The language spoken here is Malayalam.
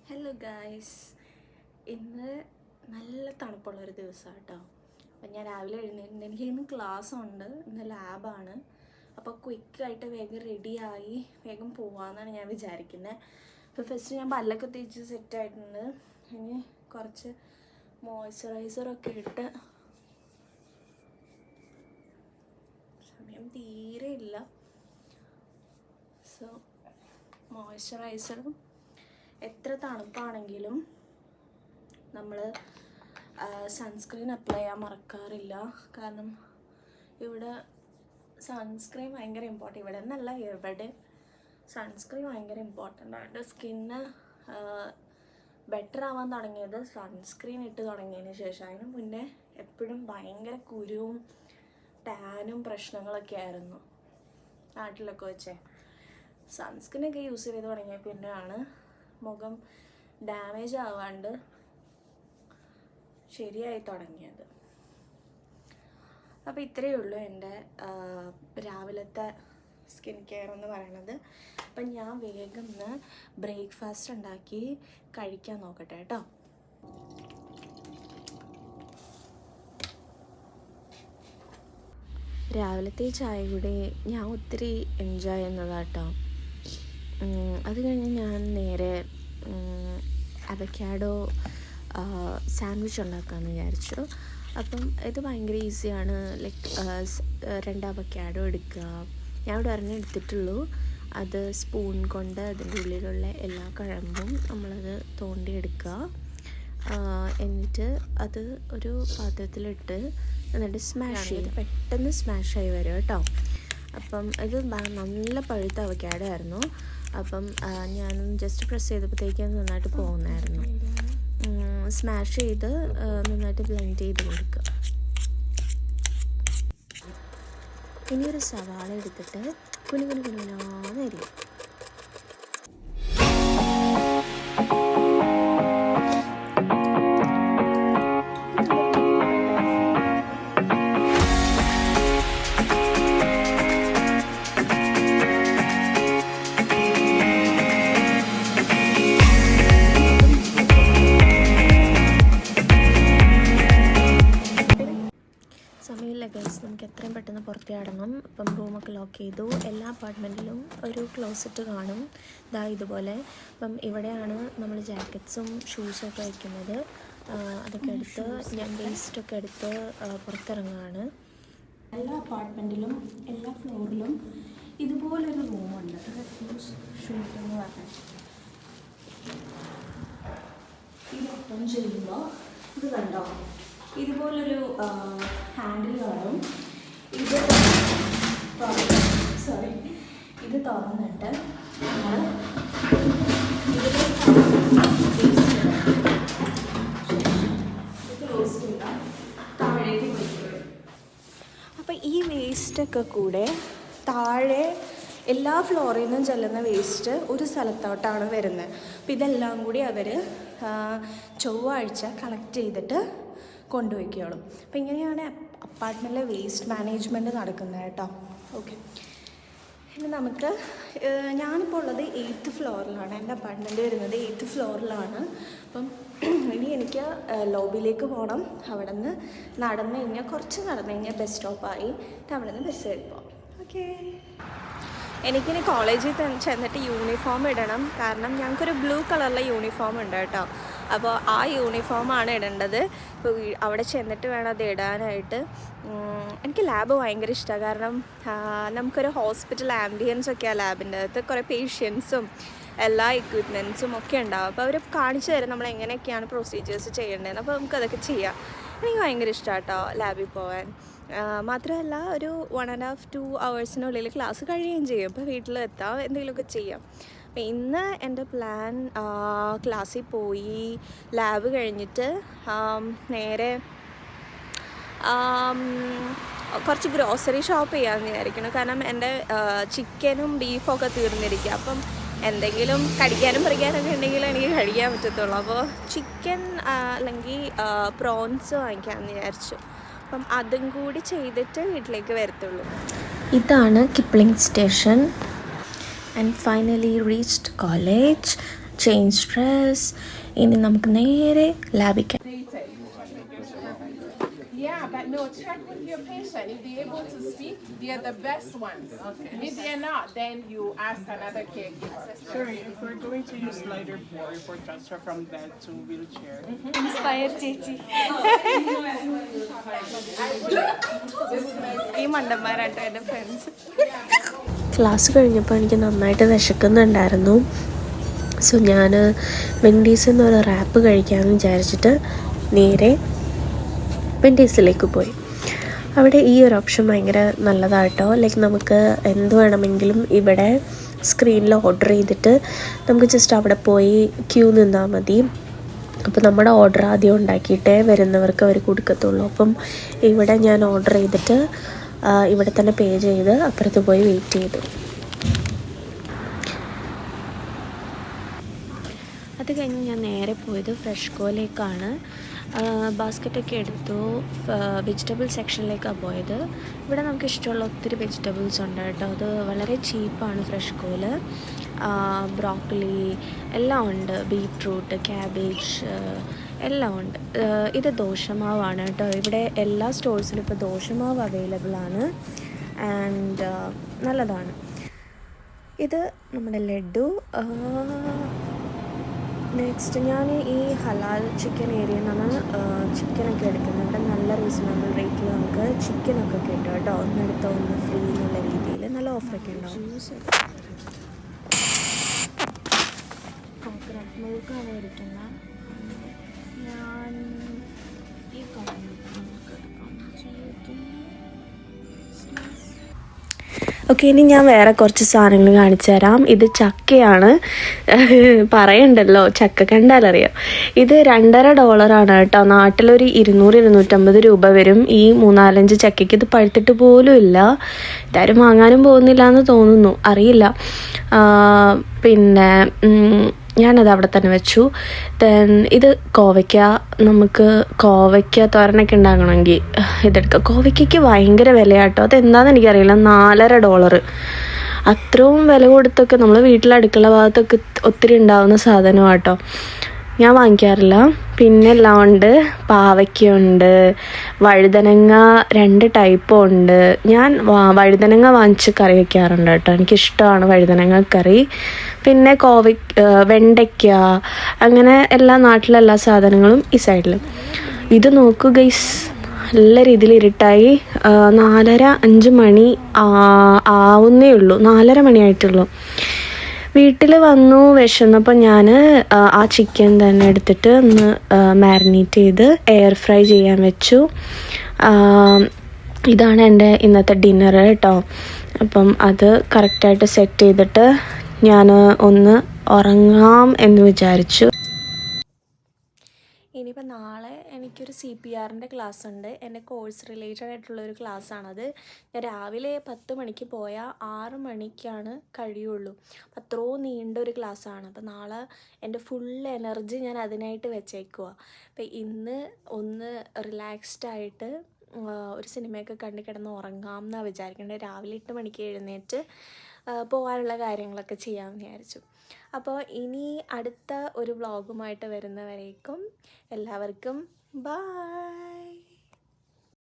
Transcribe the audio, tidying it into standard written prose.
ഹലോ ഗായ്സ്, ഇന്ന് നല്ല തണുപ്പുള്ളൊരു ദിവസമാണ് കേട്ടോ. അപ്പം ഞാൻ രാവിലെ എഴുന്നേറ്റ് എനിക്ക് ഇന്ന് ക്ലാസ് ഉണ്ട്, ഇന്ന് ലാബാണ്. അപ്പോൾ ക്വിക്കായിട്ട് വേഗം റെഡിയായി വേഗം പോവാമെന്നാണ് ഞാൻ വിചാരിക്കുന്നത്. അപ്പോൾ ഫസ്റ്റ് ഞാൻ പല്ലൊക്കെ തേച്ച് സെറ്റായിട്ടുണ്ട്. ഇനി കുറച്ച് മോയ്സ്ചറൈസറൊക്കെ ഇട്ട്, സമയം തീരെ ഇല്ല. സോ മോയ്സ്ചറൈസറും എത്ര തണുപ്പാണെങ്കിലും നമ്മൾ സൺസ്ക്രീൻ അപ്ലൈ ചെയ്യാൻ മറക്കാറില്ല. കാരണം ഇവിടെ സൺസ്ക്രീൻ ഭയങ്കര ഇമ്പോർട്ടൻ്റ്, ഇവിടെ നിന്നല്ല എവിടെ സൺസ്ക്രീൻ ഭയങ്കര ഇമ്പോർട്ടൻ്റ് ആണ്. സ്കിന്ന് ബെറ്റർ ആവാൻ തുടങ്ങിയത് സൺസ്ക്രീൻ ഇട്ട് തുടങ്ങിയതിന് ശേഷം. അതിന് മുന്നേ എപ്പോഴും ഭയങ്കര കുരുവും ടാനും പ്രശ്നങ്ങളൊക്കെ ആയിരുന്നു നാട്ടിലൊക്കെ വെച്ചേ. സൺസ്ക്രീനൊക്കെ യൂസ് ചെയ്ത് തുടങ്ങിയ പിന്നെയാണ് മുഖം ഡാമേജ് ആവാണ്ട് ശരിയായി തുടങ്ങിയത്. അപ്പോൾ ഇത്രയേ ഉള്ളൂ എൻ്റെ രാവിലത്തെ സ്കിൻ കെയർ എന്ന് പറയുന്നത്. അപ്പം ഞാൻ വേഗം ബ്രേക്ക്ഫാസ്റ്റ് ഉണ്ടാക്കി കഴിക്കാൻ നോക്കട്ടെ കേട്ടോ. രാവിലത്തെ ചായ കൂടി ഞാൻ ഒത്തിരി എൻജോയ് ചെയ്യുന്നതാട്ടോ. അത് കഴിഞ്ഞ് ഞാൻ നേരെ അവക്കാഡോ സാൻഡ്വിച്ച് ഉണ്ടാക്കാമെന്ന് വിചാരിച്ചു. അപ്പം ഇത് ഭയങ്കര ഈസിയാണ്. ലൈക്ക് 2 അവക്കാഡോ എടുക്കുക. ഞാൻ ഇവിടെ ഒരെണ്ണം എടുത്തിട്ടുള്ളൂ. അത് സ്പൂൺ കൊണ്ട് അതിൻ്റെ ഉള്ളിലുള്ള എല്ലാ കഴമ്പും നമ്മളത് തോണ്ടിയെടുക്കുക. എന്നിട്ട് അത് ഒരു പാത്രത്തിലിട്ട് എന്നിട്ട് സ്മാഷ് ചെയ്ത് പെട്ടെന്ന് സ്മാഷായി വരും കേട്ടോ. അപ്പം ഇത് നല്ല പഴുത്ത അവക്കാഡോ ആയിരുന്നു. അപ്പം ഞാൻ ജസ്റ്റ് പ്രസ് ചെയ്തപ്പോഴത്തേക്കും നന്നായിട്ട് പോകുന്നായിരുന്നു. സ്മാഷ് ചെയ്ത് നന്നായിട്ട് ബ്ലെൻഡ് ചെയ്ത് കൊടുക്കുക. ഇനിയൊരു സവാള എടുത്തിട്ട് കുനുകുനാന്നരിയും. ഗൈസ്, നമുക്ക് എത്രയും പെട്ടെന്ന് പുറത്ത് ചാടണം. അപ്പം റൂമൊക്കെ ലോക്ക് ചെയ്തു. എല്ലാ അപ്പാർട്ട്മെൻറ്റിലും ഒരു ക്ലോസറ്റ് കാണും, ദാ ഇതുപോലെ. അപ്പം ഇവിടെയാണ് നമ്മൾ ജാക്കറ്റ്സും ഷൂസൊക്കെ വയ്ക്കുന്നത്. അതൊക്കെ എടുത്ത് ഞാൻ വേസ്റ്റൊക്കെ എടുത്ത് പുറത്തിറങ്ങുകയാണ്. എല്ലാ അപ്പാർട്ട്മെൻറ്റിലും എല്ലാ ഫ്ലോറിലും ഇതുപോലൊരു റൂമുണ്ട്. ഷൂട്ട് എന്ന് പറഞ്ഞാൽ ഇത് ഓപ്പൺ ചെയ്യുമ്പോൾ ഇത് കണ്ടോ, ഇതുപോലൊരു ഹാൻഡിൽ കാണും. ഇത് തുറന്നിട്ട് നമ്മൾ ക്ലോസ് ചെയ്താൽ താഴേക്ക് പോയിക്കോളും. അപ്പോൾ ഈ വേസ്റ്റൊക്കെ കൂടെ താഴെ എല്ലാ ഫ്ലോറിൽ നിന്നും ചെല്ലുന്ന വേസ്റ്റ് ഒരു സ്ഥലത്തോട്ടാണ് വരുന്നത്. അപ്പോൾ ഇതെല്ലാം കൂടി അവർ ചൊവ്വാഴ്ച കളക്ട് ചെയ്തിട്ട് കൊണ്ടുപോയിക്കോളും. അപ്പോൾ ഇങ്ങനെയാണ് അപ്പാർട്ട്മെൻറ്റിലെ വേസ്റ്റ് മാനേജ്മെൻറ്റ് നടക്കുന്നത് കേട്ടോ. ഓക്കെ, ഇനി നമുക്ക് ഞാനിപ്പോൾ ഉള്ളത് 8th ഫ്ലോറിലാണ്. എൻ്റെ അപ്പാർട്ട്മെൻറ്റ് വരുന്നത് 8th ഫ്ലോറിലാണ്. അപ്പം ഇനി എനിക്ക് ലോബിയിലേക്ക് പോകണം. അവിടെ നിന്ന് കുറച്ച് നടന്നു കഴിഞ്ഞാൽ ബസ് സ്റ്റോപ്പായി. അവിടെ നിന്ന് ബസ് കയറി പോകാം. ഓക്കെ, എനിക്കിനി കോളേജിൽ ചെന്നിട്ട് യൂണിഫോം ഇടണം. കാരണം ഞങ്ങൾക്കൊരു ബ്ലൂ കളറിലെ യൂണിഫോം ഉണ്ട് കേട്ടോ. അപ്പോൾ ആ യൂണിഫോമാണ് ഇടേണ്ടത്. ഇപ്പോൾ അവിടെ ചെന്നിട്ട് വേണം അത് ഇടാനായിട്ട്. എനിക്ക് ലാബ് ഭയങ്കര ഇഷ്ടമാണ്. കാരണം നമുക്കൊരു ഹോസ്പിറ്റൽ ആംബിയൻസ് ഒക്കെ ആ ലാബിൻ്റെ അകത്ത്. കുറേ പേഷ്യൻസും എല്ലാ എക്വിപ്മെൻറ്റ്സും ഒക്കെ ഉണ്ടാവും. അപ്പോൾ അവർ കാണിച്ചു തരും നമ്മൾ എങ്ങനെയൊക്കെയാണ് പ്രൊസീജിയേഴ്സ് ചെയ്യേണ്ടതെന്ന്. അപ്പോൾ നമുക്കതൊക്കെ ചെയ്യാം. എനിക്ക് ഭയങ്കര ഇഷ്ടമാണ് കേട്ടോ ലാബിൽ പോകാൻ. മാത്രമല്ല ഒരു 1.5-2 hours ക്ലാസ് കഴിയുകയും ചെയ്യും. അപ്പോൾ വീട്ടിലെത്താം, എന്തെങ്കിലുമൊക്കെ ചെയ്യാം. അപ്പം ഇന്ന് എൻ്റെ പ്ലാൻ ക്ലാസ്സിൽ പോയി ലാബ് കഴിഞ്ഞിട്ട് നേരെ കുറച്ച് ഗ്രോസറി ഷോപ്പ് ചെയ്യാമെന്ന് വിചാരിക്കണം. കാരണം എൻ്റെ ചിക്കനും ബീഫൊക്കെ തീർന്നിരിക്കുക. അപ്പം എന്തെങ്കിലും കടിക്കാനും പറിക്കാനൊക്കെ ഉണ്ടെങ്കിൽ എനിക്ക് കഴിക്കാൻ പറ്റത്തുള്ളൂ. അപ്പോൾ ചിക്കൻ അല്ലെങ്കിൽ പ്രോൺസ് വാങ്ങിക്കാമെന്ന് വിചാരിച്ചു. അപ്പം അതും കൂടി ചെയ്തിട്ട് വീട്ടിലേക്ക് വരത്തുള്ളൂ. ഇതാണ് Kipling station. And finally reached college. Change dress. ഇനി നമുക്ക് നേരെ ലാഭിക്കാം. Yeah, but no, check with your patient. If they're able to speak, they're the best ones. Okay. If they're not, then you ask another caregiver. Sorry, if we're going to use slider board for transfer from bed to wheelchair. Inspire ചേച്ചി. ഈ മണ്ടന്മാരാട്ടോ എൻ്റെ ഫ്രണ്ട്സ്. ക്ലാസ് കഴിഞ്ഞപ്പോൾ എനിക്ക് നന്നായിട്ട് വിശക്കുന്നുണ്ടായിരുന്നു. സോ ഞാൻ വെൻഡീസിൽ നിന്നൊരു റാപ്പ് കഴിക്കാമെന്ന് വിചാരിച്ചിട്ട് നേരെ വെൻഡീസിലേക്ക് പോയി. അവിടെ ഈ ഒരു ഓപ്ഷൻ ഭയങ്കര നല്ലതാട്ടോ. ലൈക്ക് നമുക്ക് എന്ത് വേണമെങ്കിലും ഇവിടെ സ്ക്രീനിൽ ഓർഡർ ചെയ്തിട്ട് നമുക്ക് ജസ്റ്റ് അവിടെ പോയി ക്യൂ നിന്നാൽ മതി. അപ്പോൾ നമ്മുടെ ഓർഡർ ആദ്യം ഉണ്ടാക്കിയിട്ടേ വരുന്നവർക്ക് അവർ കൊടുക്കത്തുള്ളൂ. അപ്പം ഇവിടെ ഞാൻ ഓർഡർ ചെയ്തിട്ട് ഇവിടെ തന്നെ പേ ചെയ്ത് അപ്പുറത്ത് പോയി വെയിറ്റ് ചെയ്തു. അത് കഴിഞ്ഞ് ഞാൻ നേരെ പോയത് ഫ്രഷ്കോയിലേക്കാണ്. ബാസ്ക്കറ്റൊക്കെ എടുത്തു. വെജിറ്റബിൾ സെക്ഷനിലേക്കാണ് പോയത്. ഇവിടെ നമുക്ക് ഇഷ്ടമുള്ള ഒത്തിരി വെജിറ്റബിൾസ് ഉണ്ട് കേട്ടോ. അത് വളരെ ചീപ്പാണ് ഫ്രഷ്കോയിൽ. ബ്രോക്കലി എല്ലാം ഉണ്ട്, ബീട്രൂട്ട്, ക്യാബേജ് എല്ലാം ഉണ്ട്. ഇത് ദോശമാവാണ് കേട്ടോ. ഇവിടെ എല്ലാ സ്റ്റോഴ്സിലും ഇപ്പോൾ ദോശമാവ് അവൈലബിളാണ്. ആൻഡ് നല്ലതാണ്. ഇത് നമ്മുടെ ലഡു. നെക്സ്റ്റ് ഞാൻ ഈ ഹലാൽ ചിക്കൻ ഏരിയയിൽ നിന്നാണ് ചിക്കനൊക്കെ എടുക്കുന്നത്. ഇവിടെ നല്ല റീസണബിൾ റേറ്റിൽ നമുക്ക് ചിക്കനൊക്കെ കിട്ടും കേട്ടോ. ഒന്നെടുത്തോ ഒന്ന് ഫ്രീ എന്നുള്ള രീതിയിൽ നല്ല ഓഫറൊക്കെ ഉണ്ടാവും. കോക്കനട്ട് മിൽക്കാണ് ഇരിക്കുന്നത്. ഞാൻ ഈ ഓക്കെ, ഇനി ഞാൻ വേറെ കുറച്ച് സാധനങ്ങൾ കാണിച്ചു തരാം. ഇത് ചക്കയാണ്. പറയണ്ടല്ലോ, ചക്ക കണ്ടാലറിയാം. ഇത് $2.50 കേട്ടോ. നാട്ടിലൊരു 200-250 രൂപ വരും ഈ 3-4 ചക്കയ്ക്ക്. ഇത് പഴുത്തിട്ട് പോലും ഇല്ല. ഇതാരും വാങ്ങാനും പോകുന്നില്ല എന്ന് തോന്നുന്നു, അറിയില്ല. പിന്നെ ഞാനത് അവിടെ തന്നെ വെച്ചു. ദെൻ ഇത് കോവയ്ക്ക. നമുക്ക് കോവയ്ക്ക തോരനൊക്കെ ഉണ്ടാക്കണമെങ്കിൽ ഇതെടുക്കാം. കോവയ്ക്കയ്ക്ക് ഭയങ്കര വിലയാട്ടോ. അതെന്താണെന്ന് എനിക്കറിയില്ല. $4.50. അത്രയും വില കൊടുത്തൊക്കെ നമ്മൾ വീട്ടിലെ അടുക്കള ഭാഗത്തൊക്കെ ഒത്തിരി ഉണ്ടാകുന്ന സാധനമാട്ടോ. ഞാൻ വാങ്ങിക്കാറില്ല. പിന്നെ എല്ലാം ഉണ്ട്. പാവയ്ക്കുണ്ട്, വഴുതനങ്ങ 2 ടൈപ്പും ഉണ്ട്. ഞാൻ വഴുതനങ്ങ വാങ്ങിച്ച് കറി വയ്ക്കാറുണ്ട് കേട്ടോ. എനിക്കിഷ്ടമാണ് വഴുതനങ്ങ കറി. പിന്നെ വെണ്ടയ്ക്ക, അങ്ങനെ നാട്ടിലെല്ലാ സാധനങ്ങളും ഈ സൈഡിൽ. ഇത് നോക്കൂ ഗൈസ്, നല്ല രീതിയിൽ ഇരുട്ടായി. 4:30-5 മണി ആവുന്നേ ഉള്ളൂ. 4:30 മണിയായിട്ടുള്ളൂ. വീട്ടിൽ വന്നു വിശന്നപ്പോൾ ഞാൻ ആ ചിക്കൻ തന്നെ എടുത്തിട്ട് ഒന്ന് മാരിനേറ്റ് ചെയ്ത് എയർ ഫ്രൈ ചെയ്യാൻ വെച്ചു. ഇതാണ് എൻ്റെ ഇന്നത്തെ ഡിന്നർ കേട്ടോ. അപ്പം അത് കറക്റ്റായിട്ട് സെറ്റ് ചെയ്തിട്ട് ഞാൻ ഒന്ന് ഉറങ്ങാം എന്ന് വിചാരിച്ചു. ഇനിയിപ്പോൾ നാളെ എനിക്കൊരു CPRൻ്റെ ക്ലാസ് ഉണ്ട്. എൻ്റെ കോഴ്സ് റിലേറ്റഡ് ആയിട്ടുള്ളൊരു ക്ലാസ്സാണത്. ഞാൻ രാവിലെ 10 മണിക്ക് പോയാൽ 6 മണിക്കാണ് കഴിയുള്ളൂ. അപ്പം അത്രയും നീണ്ടൊരു ക്ലാസ്സാണ്. അപ്പം നാളെ എൻ്റെ ഫുൾ എനർജി ഞാൻ അതിനായിട്ട് വെച്ചേക്കുക. അപ്പം ഇന്ന് ഒന്ന് റിലാക്സ്ഡായിട്ട് ഒരു സിനിമയൊക്കെ കണ്ട് കിടന്ന് ഉറങ്ങാം എന്നാണ് വിചാരിക്കേണ്ടത്. രാവിലെ 8 മണിക്ക് എഴുന്നേറ്റ് പോകാനുള്ള കാര്യങ്ങളൊക്കെ ചെയ്യാമെന്ന് വിചാരിച്ചു. അപ്പോൾ ഇനി അടുത്ത ഒരു വ്ളോഗുമായിട്ട് വരുന്നവരേക്കും എല്ലാവർക്കും ബൈ.